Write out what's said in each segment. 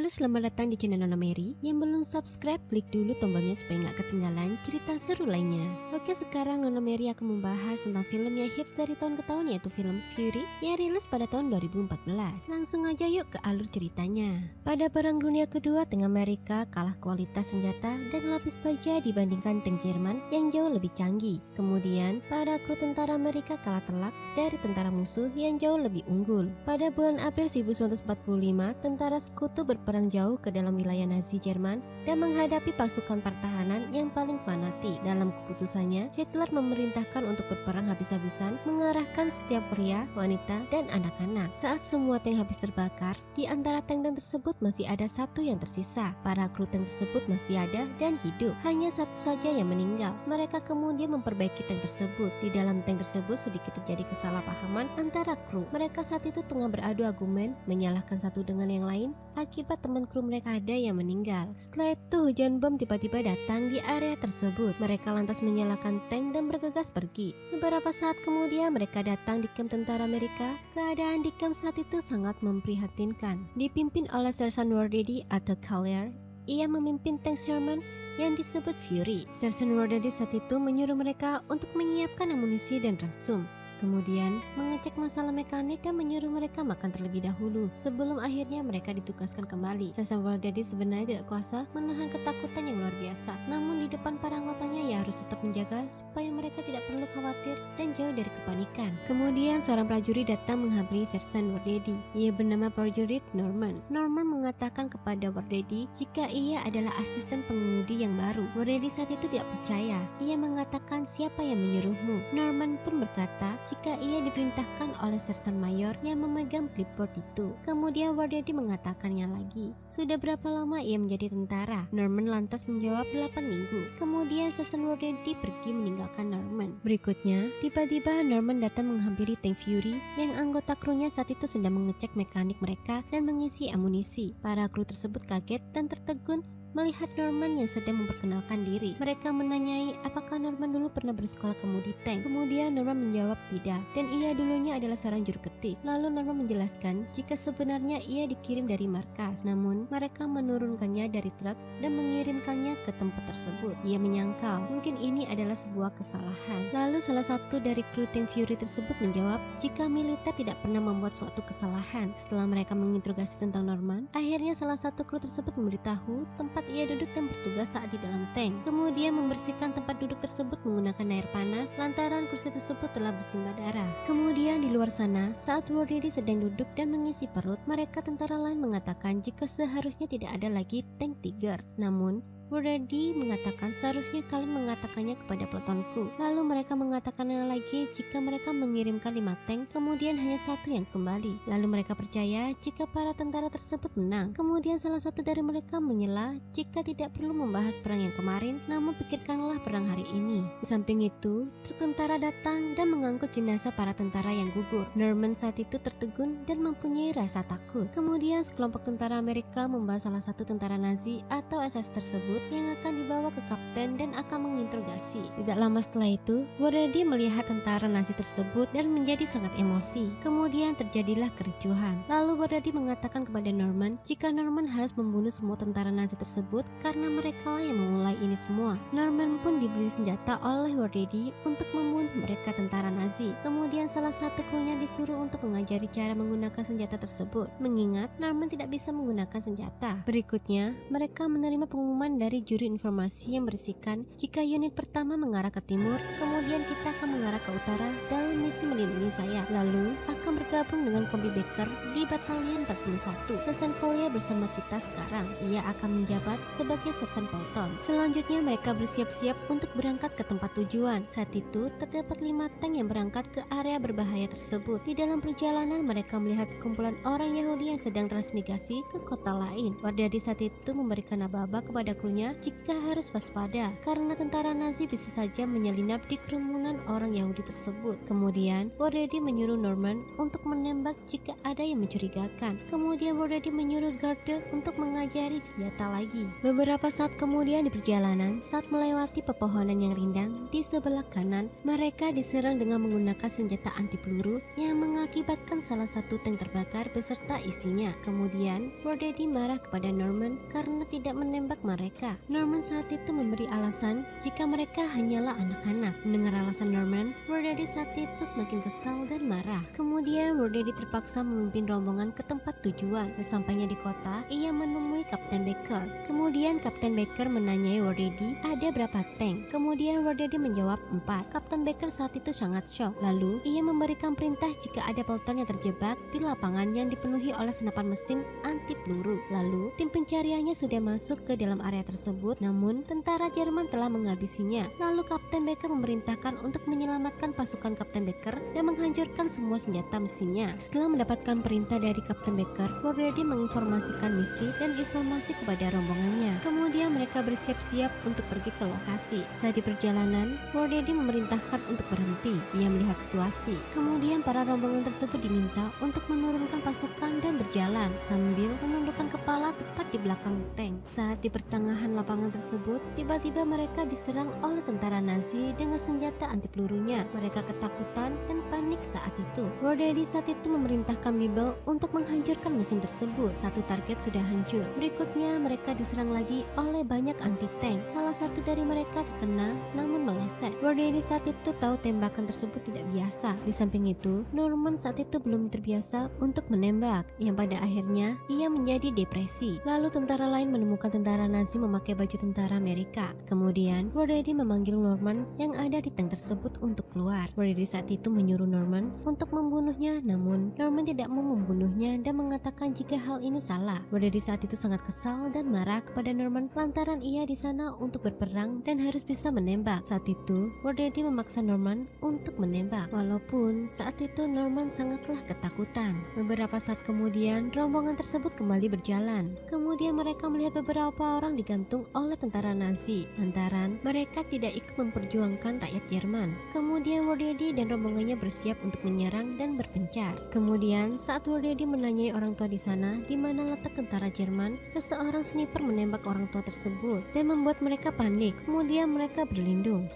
Halo, selamat datang di channel Nona Mary. Yang belum subscribe, klik dulu tombolnya supaya nggak ketinggalan cerita seru lainnya. Oke, sekarang Nona Mary akan membahas tentang film yang hits dari tahun ke tahun, yaitu film Fury yang rilis pada tahun 2014. Langsung aja yuk ke alur ceritanya. Pada Perang Dunia Kedua, tengah Amerika kalah kualitas senjata dan lapis baja dibandingkan tank Jerman yang jauh lebih canggih. Kemudian, para kru tentara Amerika kalah telak dari tentara musuh yang jauh lebih unggul. Pada bulan April 1945, tentara sekutu berperang jauh ke dalam wilayah Nazi Jerman dan menghadapi pasukan pertahanan yang paling fanatik. Dalam keputusannya, Hitler memerintahkan untuk berperang habis-habisan, mengarahkan setiap pria, wanita, dan anak-anak. Saat semua tank habis terbakar, di antara tank-tank tersebut masih ada satu yang tersisa. Para kru tank tersebut masih ada dan hidup. Hanya satu saja yang meninggal. Mereka kemudian memperbaiki tank tersebut. Di dalam tank tersebut sedikit terjadi kesalahpahaman antara kru. Mereka saat itu tengah beradu argumen, menyalahkan satu dengan yang lain. Akibat teman kru mereka ada yang meninggal. Setelah itu hujan bom tiba-tiba datang di area tersebut. Mereka lantas menyalakan tank dan bergegas pergi. Beberapa saat kemudian mereka datang di kamp tentara Amerika. Keadaan di kamp saat itu sangat memprihatinkan. Dipimpin oleh Sersan Wardedi atau Collier, ia memimpin tank Sherman yang disebut Fury. Sersan Wardedi saat itu menyuruh mereka untuk menyiapkan amunisi dan ransum. Kemudian mengecek masalah mekanik dan menyuruh mereka makan terlebih dahulu sebelum akhirnya mereka ditugaskan kembali. Sersan Wardedi sebenarnya tidak kuasa menahan ketakutan yang luar biasa. Namun di depan para anggotanya ia harus tetap menjaga supaya mereka tidak perlu khawatir dan jauh dari kepanikan. Kemudian seorang prajurit datang menghampiri Sersan Wardedi. Ia bernama prajurit Norman. Norman mengatakan kepada Wardedi jika ia adalah asisten pengemudi yang baru. Wardedi saat itu tidak percaya. Ia mengatakan, "Siapa yang menyuruhmu?" Norman pun berkata jika ia diperintahkan oleh Sersan Mayor yang memegang clipboard itu. Kemudian Wardedi mengatakannya lagi. Sudah berapa lama ia menjadi tentara? Norman lantas menjawab 8 minggu. Kemudian Sersan Wardedi pergi meninggalkan Norman. Berikutnya, tiba-tiba Norman datang menghampiri tank Fury yang anggota krunya saat itu sedang mengecek mekanik mereka dan mengisi amunisi. Para kru tersebut kaget dan tertegun melihat Norman yang sedang memperkenalkan diri. Mereka menanyai apakah Norman dulu pernah bersekolah kemudi tank. Kemudian Norman menjawab tidak, dan ia dulunya adalah seorang juru ketik. Lalu Norman menjelaskan jika sebenarnya ia dikirim dari markas, namun mereka menurunkannya dari truk dan mengirimkannya ke tempat tersebut. Ia menyangkal mungkin ini adalah sebuah kesalahan. Lalu salah satu dari kru tank Fury tersebut menjawab jika militer tidak pernah membuat suatu kesalahan. Setelah mereka menginterogasi tentang Norman, akhirnya salah satu kru tersebut memberitahu tempat ia duduk dan bertugas saat di dalam tank. Kemudian membersihkan tempat duduk tersebut menggunakan air panas lantaran kursi tersebut telah bersimbah darah. Kemudian di luar sana, saat Wardedi sedang duduk dan mengisi perut, mereka tentara lain mengatakan jika seharusnya tidak ada lagi tank Tiger. Namun Wardedi mengatakan seharusnya kalian mengatakannya kepada pelotonku. Lalu mereka mengatakannya lagi jika mereka mengirimkan 5 tank, kemudian hanya satu yang kembali. Lalu mereka percaya jika para tentara tersebut menang. Kemudian salah satu dari mereka menyela jika tidak perlu membahas perang yang kemarin, namun pikirkanlah perang hari ini. Di samping itu, truk tentara datang dan mengangkut jenazah para tentara yang gugur. Norman saat itu tertegun dan mempunyai rasa takut. Kemudian sekelompok tentara Amerika membawa salah satu tentara Nazi atau SS tersebut yang akan dibawa ke kapten dan akan menginterogasi. Tidak lama setelah itu, Wardedi melihat tentara Nazi tersebut dan menjadi sangat emosi. Kemudian terjadilah kericuhan. Lalu Wardedi mengatakan kepada Norman jika Norman harus membunuh semua tentara Nazi tersebut karena mereka lah yang memulai ini semua. Norman pun diberi senjata oleh Wardedi untuk membunuh mereka tentara Nazi. Kemudian salah satu krunya disuruh untuk mengajari cara menggunakan senjata tersebut, mengingat Norman tidak bisa menggunakan senjata. Berikutnya, mereka menerima pengumuman dari juru informasi yang berisikan jika unit pertama mengarah ke timur, kemudian kita akan mengarah ke utara dalam misi melindungi saya. Lalu akan bergabung dengan Kombi Baker di Batalion 41. Sersan Collier bersama kita sekarang. Ia akan menjabat sebagai Sersan Pelton. Selanjutnya mereka bersiap-siap untuk berangkat ke tempat tujuan. Saat itu terdapat 5 tank yang berangkat ke area berbahaya tersebut. Di dalam perjalanan mereka melihat sekumpulan orang Yahudi yang sedang transmigrasi ke kota lain. Wardedi saat itu memberikan aba-aba kepada krunya jika harus waspada karena tentara Nazi bisa saja menyelinap di kru kerumunan orang Yahudi tersebut. Kemudian Wardady menyuruh Norman untuk menembak jika ada yang mencurigakan. Kemudian Wardady menyuruh Garde untuk mengajari senjata lagi. Beberapa saat kemudian di perjalanan, saat melewati pepohonan yang rindang di sebelah kanan, mereka diserang dengan menggunakan senjata anti peluru yang mengakibatkan salah satu tank terbakar beserta isinya. Kemudian Wardady marah kepada Norman karena tidak menembak mereka. Norman saat itu memberi alasan jika mereka hanyalah anak-anak. Mendengar alasan Norman, Wardady saat itu semakin kesal dan marah. Kemudian Wardady terpaksa memimpin rombongan ke tempat tujuan. Sesampainya di kota, ia menemui Kapten Baker. Kemudian Kapten Baker menanyai Wardady ada berapa tank. Kemudian Wardady menjawab 4. Kapten Baker saat itu sangat shock. Lalu ia memberikan perintah jika ada peloton yang terjebak di lapangan yang dipenuhi oleh senapan mesin anti peluru. Lalu tim pencariannya sudah masuk ke dalam area tersebut, namun tentara Jerman telah menghabisinya. Lalu Kapten Baker memerintahkan untuk menyelamatkan pasukan Kapten Baker dan menghancurkan semua senjata mesinnya. Setelah mendapatkan perintah dari Kapten Baker, Wardady menginformasikan misi dan informasi kepada rombongannya. Kemudian mereka bersiap-siap untuk pergi ke lokasi. Saat di perjalanan, Wardady memerintahkan untuk berhenti. Ia melihat situasi. Kemudian para rombongan tersebut diminta untuk menurunkan pasukan dan berjalan sambil menundukkan kepala tepat di belakang tank. Saat di pertengahan lapangan tersebut, tiba-tiba mereka diserang oleh tentara Nazi dengan senjata anti pelurunya. Mereka ketakutan dan panik saat itu. Wardady saat itu memerintahkan Bibel untuk menghancurkan mesin tersebut. Satu target sudah hancur. Berikutnya mereka diserang lagi oleh banyak anti tank. Salah satu dari mereka terkena namun meleset. Wardady saat itu tahu tembakan tersebut tidak biasa. Di samping itu, Norman saat itu belum terbiasa untuk menembak, yang pada akhirnya ia menjadi depresi. Lalu tentara lain menemukan tentara Nazi memakai baju tentara Amerika. Kemudian Wardady memanggil Norman yang ada di tank tersebut untuk keluar. Wardady saat itu menyuruh Norman untuk membunuhnya, namun Norman tidak mau membunuhnya dan mengatakan jika hal ini salah. Wardady saat itu sangat kesal dan marah kepada Norman lantaran ia di sana untuk berperang dan harus bisa menembak. Saat itu Wardady memaksa Norman untuk menembak, walaupun saat itu Norman sangatlah ketakutan. Beberapa saat kemudian rombongan tersebut kembali berjalan. Kemudian mereka melihat beberapa orang digantung oleh tentara Nazi lantaran mereka tidak ikut memperjuangkan rakyat Jerman. Kemudian Wardady dan rombongannya bersiap untuk menyerang dan berpencar. Kemudian saat Wardady menanyai orang tua di sana di mana letak tentara Jerman, seseorang sniper menembak orang tua tersebut dan membuat mereka panik. Kemudian mereka berlindung.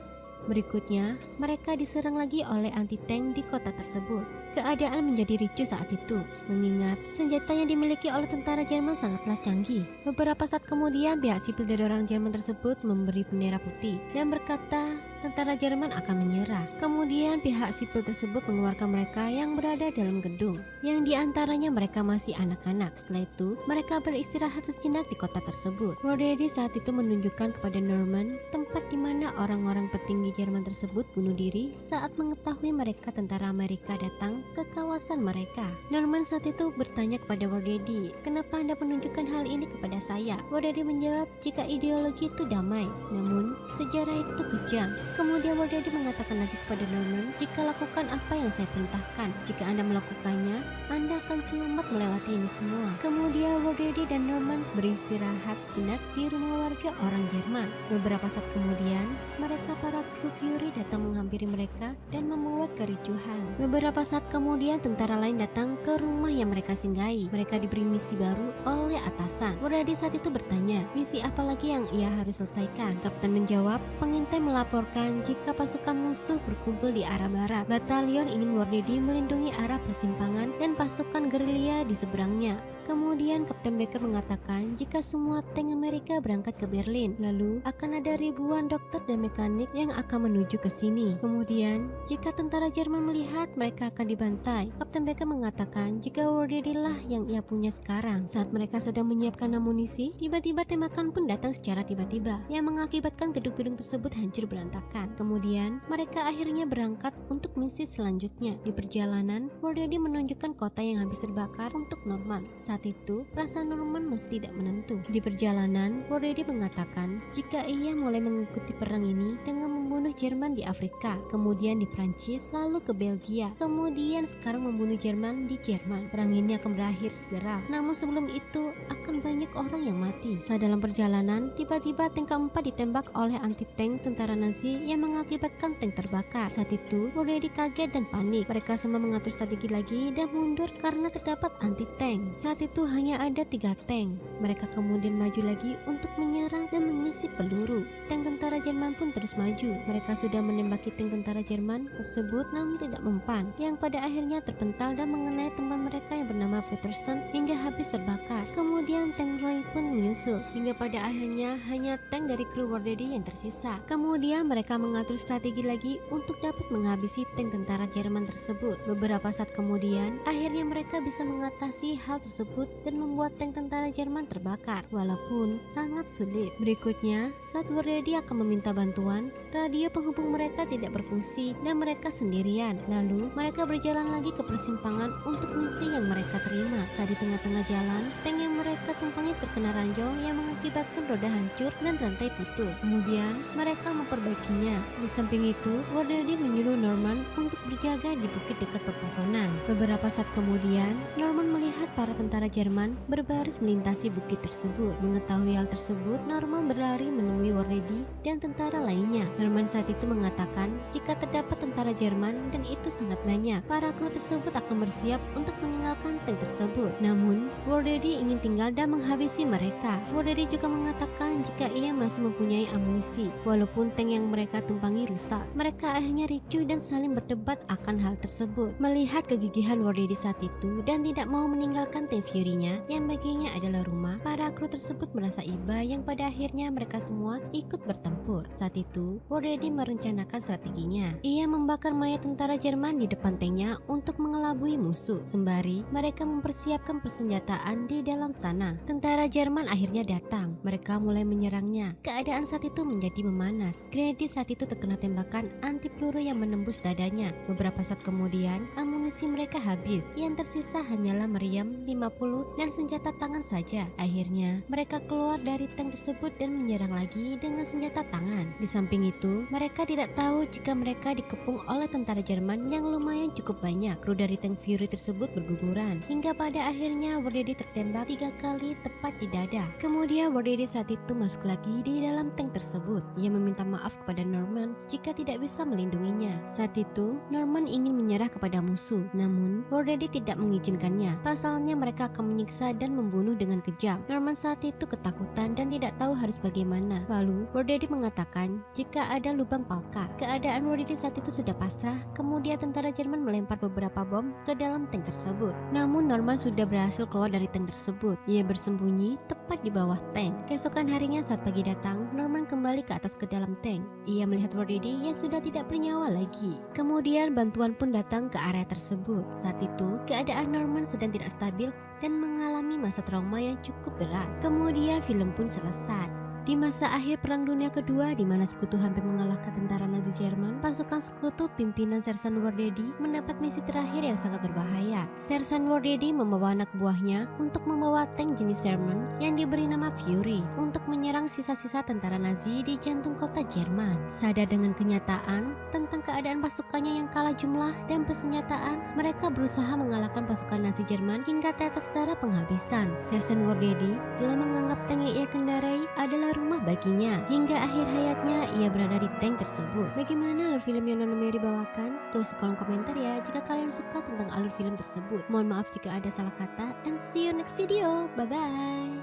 Berikutnya, mereka diserang lagi oleh anti-tank di kota tersebut. Keadaan menjadi ricuh saat itu, mengingat senjata yang dimiliki oleh tentara Jerman sangatlah canggih. Beberapa saat kemudian, pihak sipil dari orang Jerman tersebut memberi bendera putih dan berkata tentara Jerman akan menyerah. Kemudian pihak sipil tersebut mengeluarkan mereka yang berada dalam gedung, yang diantaranya mereka masih anak-anak. Setelah itu, mereka beristirahat sejenak di kota tersebut. Wardady saat itu menunjukkan kepada Norman tempat di mana orang-orang petinggi Jerman tersebut bunuh diri saat mengetahui mereka tentara Amerika datang ke kawasan mereka. Norman saat itu bertanya kepada Wardady, kenapa Anda menunjukkan hal ini kepada saya? Wardady menjawab jika ideologi itu damai, namun sejarah itu kejam. Kemudian Wardady mengatakan lagi kepada Norman, jika lakukan apa yang saya perintahkan, jika Anda melakukannya, Anda akan selamat melewati ini semua. Kemudian Wardady dan Norman beristirahat sejenak di rumah warga orang Jerman. Beberapa saat kemudian, mereka para kru Fury datang menghampiri mereka dan membuat kericuhan. Beberapa saat kemudian tentara lain datang ke rumah yang mereka singgahi. Mereka diberi misi baru oleh atasan. Wardady saat itu bertanya, misi apa lagi yang ia harus selesaikan? Kapten menjawab, pengintai melaporkan jika pasukan musuh berkumpul di arah barat. Batalion ingin Wardady melindungi arah persimpangan dan pasukan gerilya di seberangnya. Kemudian Kapten Baker mengatakan jika semua tank Amerika berangkat ke Berlin, lalu akan ada ribuan dokter dan mekanik yang akan menuju ke sini. Kemudian jika tentara Jerman melihat, mereka akan dibantai. Kapten Baker mengatakan jika Wardady lah yang ia punya sekarang. Saat mereka sedang menyiapkan amunisi, tiba-tiba tembakan pun datang secara tiba-tiba yang mengakibatkan gedung-gedung tersebut hancur berantakan. Kemudian mereka akhirnya berangkat untuk misi selanjutnya. Di perjalanan, Wardady menunjukkan kota yang habis terbakar untuk Norman. Saat itu, perasaan Norman masih tidak menentu. Di perjalanan, Wardady mengatakan jika ia mulai mengikuti perang ini dengan membunuh Jerman di Afrika, kemudian di Prancis, lalu ke Belgia, kemudian sekarang membunuh Jerman di Jerman. Perang ini akan berakhir segera. Namun sebelum itu, akan banyak orang yang mati. Saat dalam perjalanan, tiba-tiba tank keempat ditembak oleh anti-tank tentara Nazi Worlady yang mengakibatkan tank terbakar. Saat itu Worlady kaget dan panik. Mereka semua mengatur strategi lagi dan mundur karena terdapat anti-tank. Saat itu hanya ada 3 tank. Mereka kemudian maju lagi untuk menyerang dan mengisi peluru. Tank tentara Jerman pun terus maju. Mereka sudah menembaki tank tentara Jerman tersebut namun tidak mempan, yang pada akhirnya terpental dan mengenai teman mereka yang bernama Peterson hingga habis terbakar. Kemudian tank Roy pun menyusul hingga pada akhirnya hanya tank dari kru Worlady yang tersisa. Kemudian mereka mengatur strategi lagi untuk dapat menghabisi tank tentara Jerman tersebut. Beberapa saat kemudian akhirnya mereka bisa mengatasi hal tersebut dan membuat tank tentara Jerman terbakar walaupun sangat sulit. Berikutnya, saat Worlady akan meminta bantuan, radio penghubung mereka tidak berfungsi dan mereka sendirian. Lalu mereka berjalan lagi ke persimpangan untuk misi yang mereka terima. Saat di tengah-tengah jalan, tank yang mereka tumpangi terkena ranjau yang mengakibatkan roda hancur dan rantai putus. Kemudian mereka memperbaikinya. Di samping itu, Worlady menyuruh Norman untuk berjaga di bukit dekat pepohonan. Beberapa saat kemudian, Norman melihat para tentara Jerman berbaris melintasi bukit tersebut. Mengetahui hal tersebut, Norman berlari menemui Worlady dan tentara lainnya. Norman saat itu mengatakan jika terdapat tentara Jerman dan itu sangat banyak, para kru tersebut akan bersiap untuk meninggalkan tank tersebut. Namun, Worlady ingin tinggal dan menghabisi mereka. Worlady juga mengatakan jika ia masih mempunyai amunisi, walaupun tank yang mereka tumpangi rusak. Mereka akhirnya ricuh dan saling berdebat akan hal tersebut. Melihat kegigihan Worlady saat itu dan tidak mau meninggalkan tank Fury-nya yang baginya adalah rumah, para kru tersebut merasa iba yang pada akhirnya mereka semua ikut bertempur. Saat itu, Worlady merencanakan strateginya. Ia membakar mayat tentara Jerman di depan tanknya untuk mengelabui musuh. Sembari mereka mempersiapkan persenjataan di dalam sana. Tentara Jerman akhirnya datang. Mereka mulai menyerangnya. Keadaan saat itu menjadi memanas. Grady saat itu terkena tembakan anti peluru yang menembus dadanya. Beberapa saat kemudian, amunisi mereka habis. Yang tersisa hanyalah meriam 50 dan senjata tangan saja. Akhirnya, mereka keluar dari tank tersebut dan menyerang lagi dengan senjata tangan. Di samping itu, mereka tidak tahu jika mereka dikepung oleh tentara Jerman yang lumayan cukup banyak. Kru dari tank Fury tersebut berguguran hingga pada akhirnya Worlady tertembak 3 kali tepat di dada. Kemudian Worlady saat itu masuk lagi di dalam tank tersebut. Ia meminta maaf kepada Norman jika tidak bisa melindunginya. Saat itu, Norman ingin menyerah kepada musuh, namun Worlady tidak mengizinkannya. Pasalnya mereka akan menyiksa dan membunuh dengan kejam. Norman saat itu ketakutan dan tidak tahu harus bagaimana. Lalu Worlady mengatakan jika ada lubang palka. Keadaan Worlady saat itu sudah pasrah. Kemudian tentara Jerman melempar beberapa bom ke dalam tank tersebut. Namun Norman sudah berhasil keluar dari tank tersebut. Ia bersembunyi tepat di bawah tank. Keesokan harinya saat pagi datang, Norman kembali ke atas ke dalam tank. Ia melihat Worlady yang sudah tidak bernyawa lagi. Kemudian bantuan pun datang ke area tersebut. Saat itu keadaan Norman sedang tidak stabil dan mengalami masa trauma yang cukup berat. Kemudian film pun selesai. Di masa akhir Perang Dunia Kedua, di mana sekutu hampir mengalahkan tentara Nazi Jerman, pasukan sekutu pimpinan Sersan Worlady mendapat misi terakhir yang sangat berbahaya. Sersan Worlady membawa anak buahnya untuk membawa tank jenis Sherman yang diberi nama Fury untuk menyerang sisa-sisa tentara Nazi di jantung kota Jerman. Sadar dengan kenyataan tentang keadaan pasukannya yang kalah jumlah dan persenjataan, mereka berusaha mengalahkan pasukan Nazi Jerman hingga tetes darah penghabisan. Sersan Worlady telah menganggap tank yang ia kendarai adalah rumah baginya. Hingga akhir hayatnya ia berada di tank tersebut. Bagaimana alur film yang Nona Mary bawakan? Tulis di kolom komentar ya jika kalian suka tentang alur film tersebut. Mohon maaf jika ada salah kata, and see you next video. Bye bye.